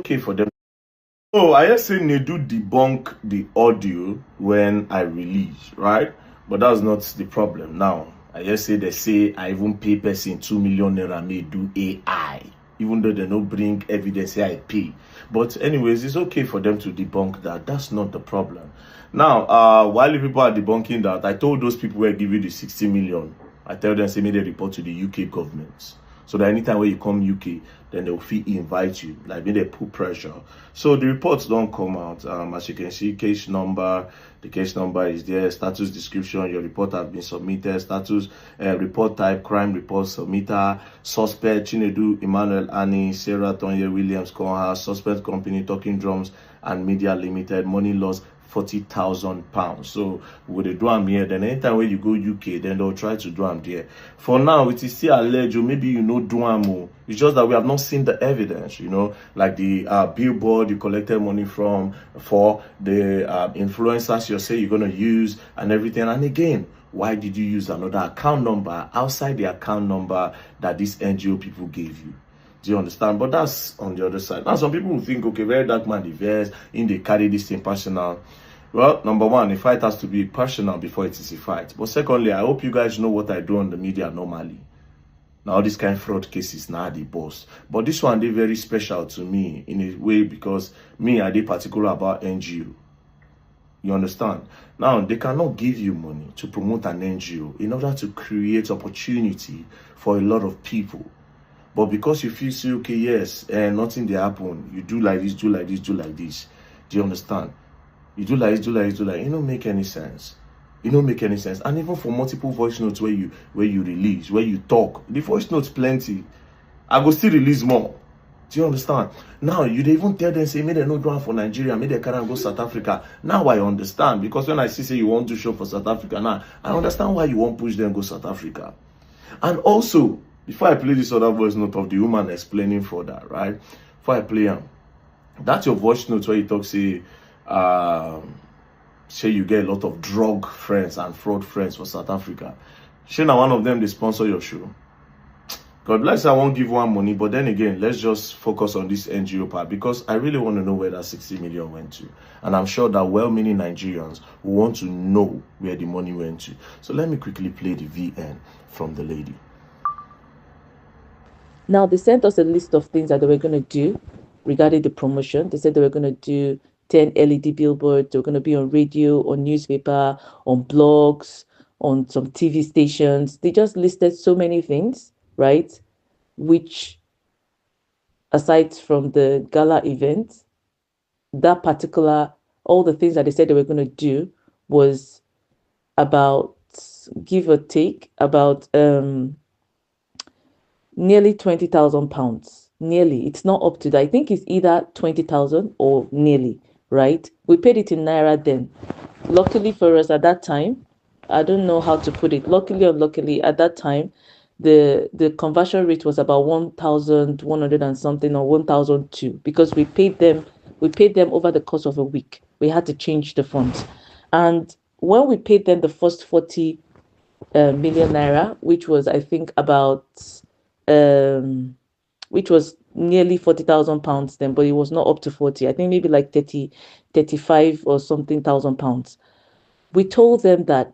okay for them. Oh, I just say nedu debunk the audio when I release, right? But that's not the problem. Now, I just say they say I even pay person 2 million naira may do AI, even though they don't bring evidence say I pay. But anyways, it's okay for them to debunk that. That's not the problem. Now, while people are debunking that, I told those people where give you the 60 million, I tell them say make they report to the UK government. So that anytime when you come UK, then they'll invite you, like maybe they put pressure. So the reports don't come out. As you can see, case number, the case number is there, status description, your report has been submitted, status, report type, crime report submitter, suspect, Chinedu, Emmanuel, Annie, Sarah, Tonye, Williams, Conha, suspect company, Talking Drums and Media Limited, money loss, £40,000. So with the do am here, then anytime when you go UK, then they'll try to do am there. For now, it is still alleged, or maybe you know do am. It's just that we have not seen the evidence, you know, like the billboard you collected money from, for the influencers you say you're gonna use and everything. And again, why did you use another account number outside the account number that these NGO people gave you? Do you understand? But that's on the other side. Now, some people will think, okay, very dark man, the verse, in they carry this thing personal. Well, number one, a fight has to be personal before it is a fight. But secondly, I hope you guys know what I do on the media normally. Now, all these kind of fraud cases, now the boss. But this one, they very special to me in a way because me, I did particular about NGO. You understand? Now, they cannot give you money to promote an NGO in order to create opportunity for a lot of people. But because you feel, say, okay, yes, and nothing they happen, you do like this, do like this, do like this. Do you understand? You do like this, do like this, do like this. It don't make any sense. It don't make any sense. And even for multiple voice notes where you release, where you talk, the voice notes plenty. I go still release more. Do you understand? Now, you even tell them, say, maybe they not do for Nigeria, maybe they can't go South Africa. Now I understand. Because when I see, say, you want to show for South Africa, now, I understand why you won't push them go South Africa. And also, before I play this other voice note of the woman explaining for that, right? Before I play them, that's your voice note where you talk, say you get a lot of drug friends and fraud friends for South Africa. Say now one of them, they sponsor your show. God bless, I won't give one money, but then again, let's just focus on this NGO part because I really want to know where that 60 million went to. And I'm sure that well-meaning Nigerians will want to know where the money went to. So let me quickly play the VN from the lady. Now, they sent us a list of things that they were going to do regarding the promotion. They said they were going to do 10 LED billboards. They were going to be on radio, on newspaper, on blogs, on some TV stations. They just listed so many things, right? Which, aside from the gala event, that particular, all the things that they said they were going to do was about, give or take, about nearly £20,000. Nearly. It's not up to that. I think it's either 20,000 or nearly, right? We paid it in Naira then. Luckily for us at that time, I don't know how to put it. Luckily or luckily, at that time, the conversion rate was about 1,100 and something, or 1,002, because we paid them over the course of a week. We had to change the funds. And when we paid them the first 40 million naira, which was, I think, about which was nearly £40,000 then, but it was not up to 40. I think maybe like 30, 35 or something £1,000. We told them that,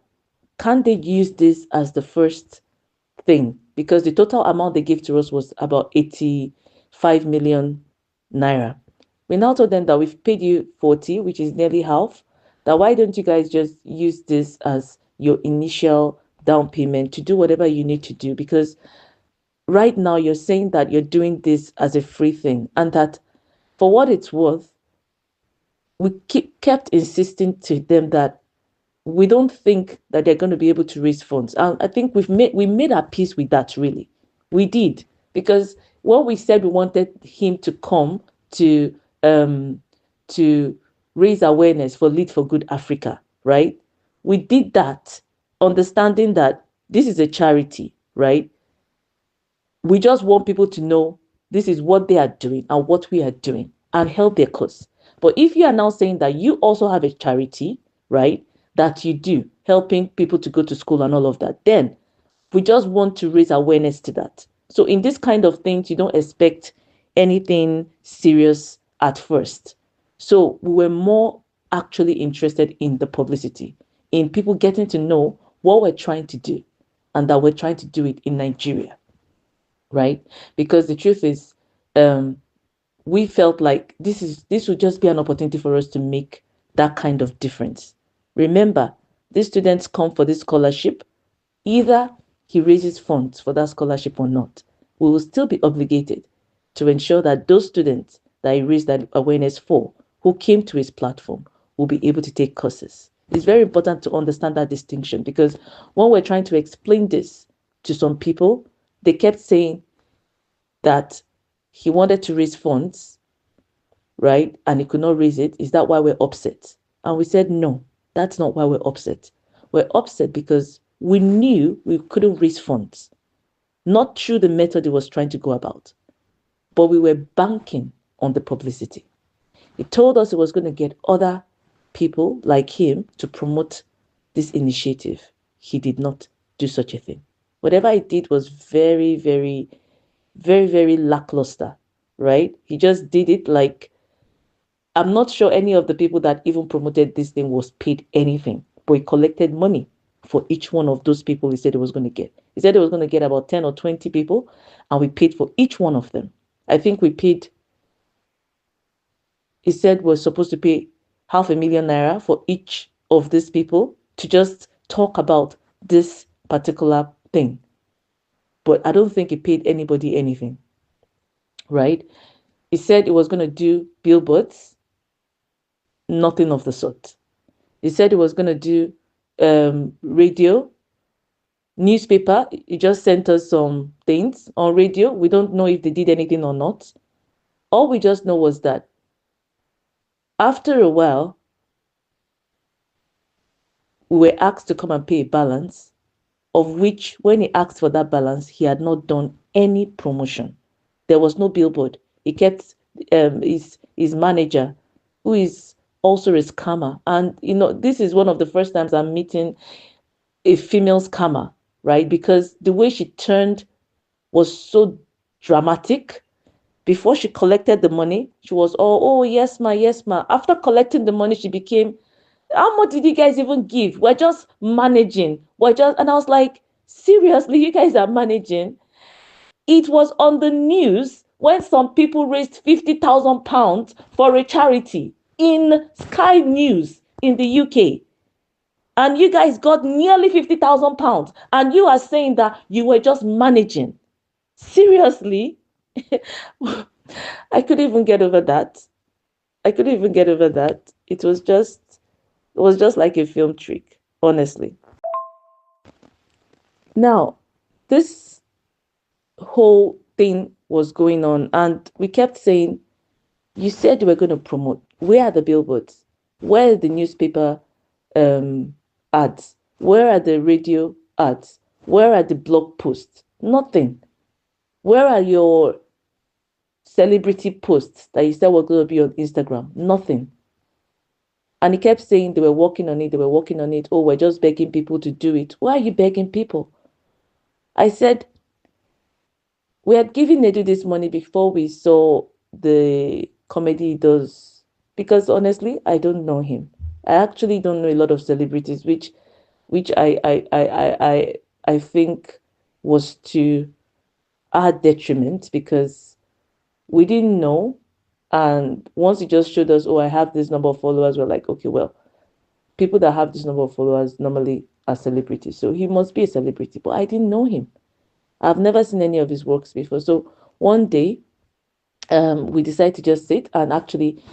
can't they use this as the first thing? Because the total amount they gave to us was about 85 million naira. We now told them that we've paid you 40, which is nearly half. That why don't you guys just use this as your initial down payment to do whatever you need to do? Because right now you're saying that you're doing this as a free thing, and that for what it's worth, we kept insisting to them that we don't think that they're going to be able to raise funds. And I think we made our peace with that, really. We did. Because when we said we wanted him to come to raise awareness for Lead for Good Africa, right? We did that understanding that this is a charity, right? We just want people to know this is what they are doing and what we are doing and help their cause. But if you are now saying that you also have a charity, right, that you do, helping people to go to school and all of that, then we just want to raise awareness to that. So in this kind of things, you don't expect anything serious at first. So we were more actually interested in the publicity, in people getting to know what we're trying to do and that we're trying to do it in Nigeria, right? Because the truth is, um, we felt like this would just be an opportunity for us to make that kind of difference. Remember, these students come for this scholarship. Either he raises funds for that scholarship or not, we will still be obligated to ensure that those students that he raised that awareness for, who came to his platform, will be able to take courses. It's very important to understand that distinction, because when we're trying to explain this to some people, they kept saying that he wanted to raise funds, right? And he could not raise it. Is that why we're upset? And we said, no, that's not why we're upset. We're upset because we knew we couldn't raise funds, not through the method he was trying to go about, but we were banking on the publicity. He told us he was going to get other people like him to promote this initiative. He did not do such a thing. Whatever he did was very, very, very, very lackluster, right? He just did it like, I'm not sure any of the people that even promoted this thing was paid anything, but he collected money for each one of those people he said he was going to get. He said he was going to get about 10 or 20 people, and we paid for each one of them. I think we paid, he said we're supposed to pay 500,000 naira for each of these people to just talk about this particular thing. But I don't think he paid anybody anything, right? He said he was going to do billboards, nothing of the sort. He said he was going to do radio, newspaper. He just sent us some things on radio. We don't know if they did anything or not. All we just know was that after a while, we were asked to come and pay a balance, of which, when he asked for that balance, he had not done any promotion. There was no billboard. He kept his manager, who is also a scammer. And, this is one of the first times I'm meeting a female scammer, right? Because the way she turned was so dramatic. Before she collected the money, she was all, oh, yes, ma, yes, ma. After collecting the money, she became, how much did you guys even give? We're just managing. And I was like, seriously, you guys are managing? It was on the news when some people raised £50,000 for a charity in Sky News in the UK. And you guys got nearly £50,000, and you are saying that you were just managing. Seriously? I couldn't even get over that. I couldn't even get over that. It was just like a film trick, honestly. Now, this whole thing was going on, and we kept saying, you said you were going to promote. Where are the billboards? Where are the newspaper ads? Where are the radio ads? Where are the blog posts? Nothing. Where are your celebrity posts that you said were going to be on Instagram? Nothing. And he kept saying they were working on it, they were working on it. Oh, we're just begging people to do it. Why are you begging people? I said, we had given Nedu this money before we saw the comedy he does. Because honestly, I don't know him. I actually don't know a lot of celebrities, which I think was to our detriment, because we didn't know. And once he just showed us, oh, I have this number of followers, we're like, okay, well, people that have this number of followers normally are celebrities. So he must be a celebrity. But I didn't know him. I've never seen any of his works before. So one day, we decided to just sit and actually,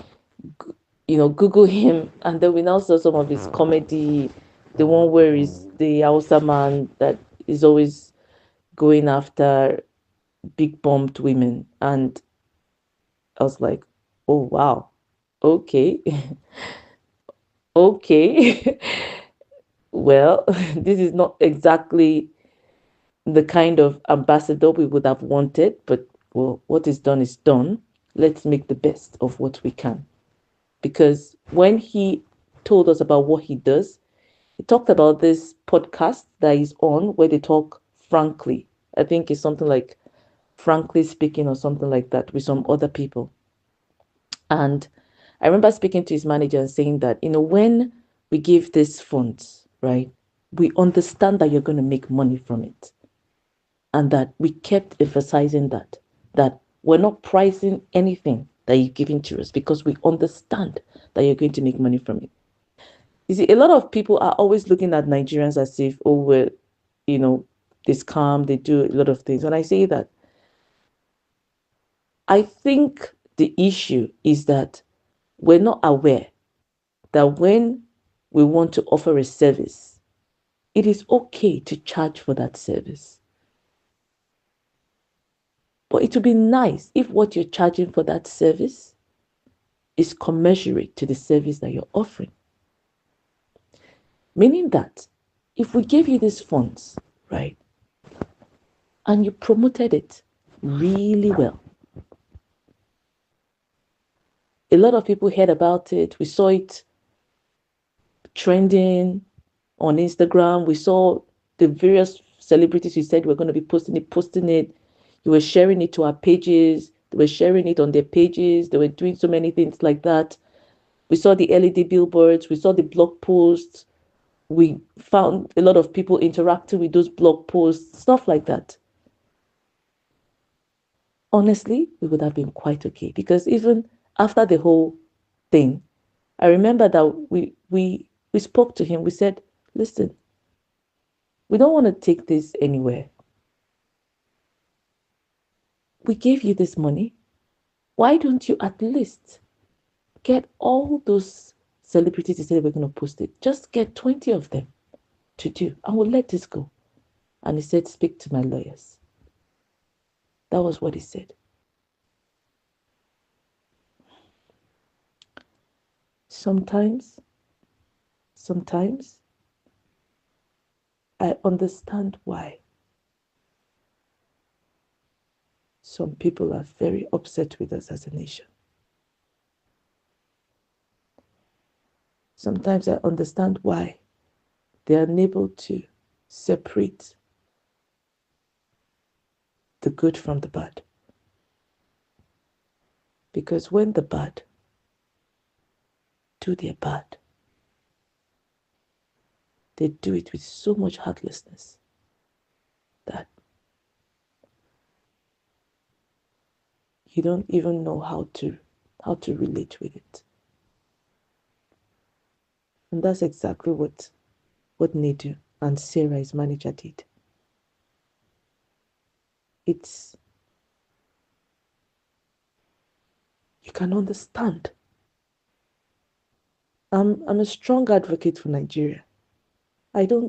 Google him. And then we now saw some of his comedy, the one where he's the Hausa man that is always going after big bumped women. And I was like, oh, wow. Okay. Okay. Well, this is not exactly the kind of ambassador we would have wanted, but well, what is done is done. Let's make the best of what we can. Because when he told us about what he does, he talked about this podcast that he's on where they talk frankly. I think it's something like Frankly Speaking or something like that with some other people. And I remember speaking to his manager and saying that, when we give these funds, right, we understand that you're going to make money from it. And that we kept emphasizing that we're not pricing anything that you're giving to us because we understand that you're going to make money from it. You see, a lot of people are always looking at Nigerians as if, oh, well, you know, they scam, they do a lot of things. When I say that, I think the issue is that we're not aware that when we want to offer a service, it is okay to charge for that service. But it would be nice if what you're charging for that service is commensurate to the service that you're offering. Meaning that if we gave you these funds, right, and you promoted it really well, a lot of people heard about it. We saw it trending on Instagram. We saw the various celebrities who said we're going to be posting it. You were sharing it to our pages. They were sharing it on their pages. They were doing so many things like that. We saw the LED billboards. We saw the blog posts. We found a lot of people interacting with those blog posts, stuff like that. Honestly, we would have been quite okay because even after the whole thing, I remember that we spoke to him. We said, listen, we don't want to take this anywhere. We gave you this money. Why don't you at least get all those celebrities to say we're going to post it? Just get 20 of them to do, and we'll let this go. And he said, speak to my lawyers. That was what he said. Sometimes I understand why some people are very upset with us as a nation. Sometimes I understand why they are unable to separate the good from the bad. Because when the bad do their bad, they do it with so much heartlessness that you don't even know how to relate with it. And that's exactly what Nedu and Sarah, his manager, did. It's, you can understand. I'm a strong advocate for Nigeria. There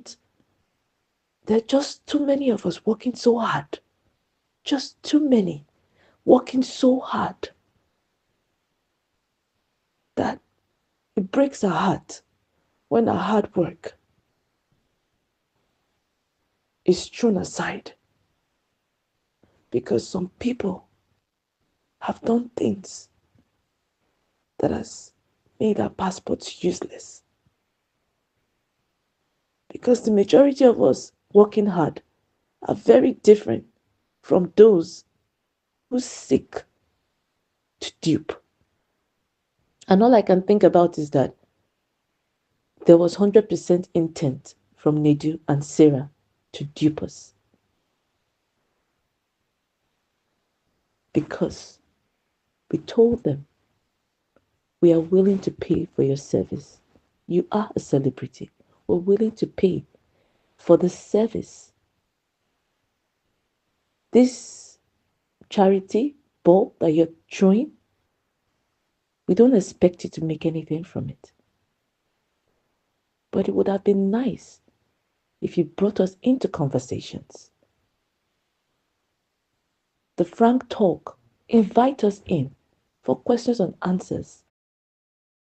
are just too many of us working so hard. Just too many working so hard that it breaks our heart when our hard work is thrown aside because some people have done things that has made our passports useless. Because the majority of us working hard are very different from those who seek to dupe. And all I can think about is that there was 100% intent from Nedu and Sarah to dupe us. Because we told them, we are willing to pay for your service. You are a celebrity. We're willing to pay for the service. This charity ball that you're throwing, we don't expect you to make anything from it. But it would have been nice if you brought us into conversations. The frank talk, invite us in for questions and answers.